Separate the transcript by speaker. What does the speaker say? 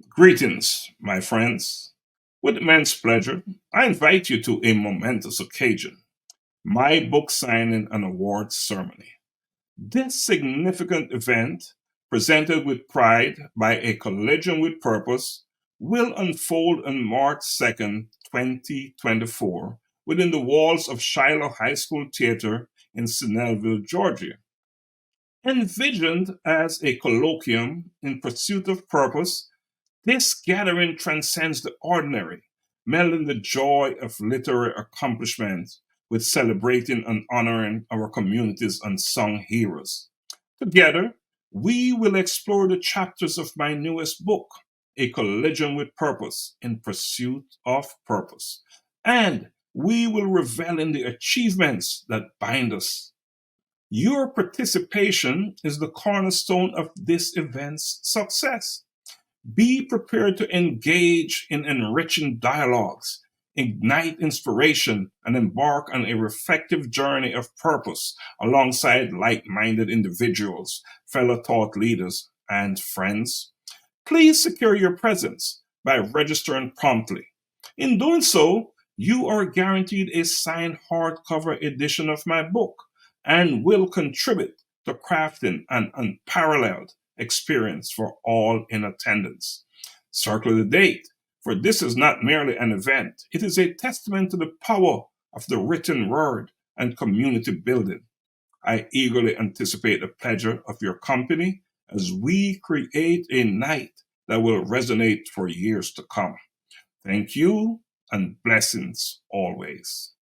Speaker 1: Greetings, my friends. With immense pleasure, I invite you to a momentous occasion, my book signing and awards ceremony. This significant event, presented with pride by a Collegium with Purpose, will unfold on March 2nd, 2024, within the walls of Shiloh High School Theater in Snellville, Georgia. Envisioned as a colloquium in pursuit of purpose, this gathering transcends the ordinary, melding the joy of literary accomplishment with celebrating and honoring our community's unsung heroes. Together, we will explore the chapters of my newest book, A Collision with Purpose in Pursuit of Purpose. And we will revel in the achievements that bind us. Your participation is the cornerstone of this event's success. Be prepared to engage in enriching dialogues, ignite inspiration, and embark on a reflective journey of purpose alongside like minded individuals, fellow thought leaders, and friends. Please secure your presence by registering promptly. In doing so, you are guaranteed a signed hardcover edition of my book and will contribute to crafting an unparalleled experience for all in attendance. Circle the date, for this is not merely an event, it is a testament to the power of the written word and community building. I eagerly anticipate the pleasure of your company as we create a night that will resonate for years to come. Thank you and blessings always.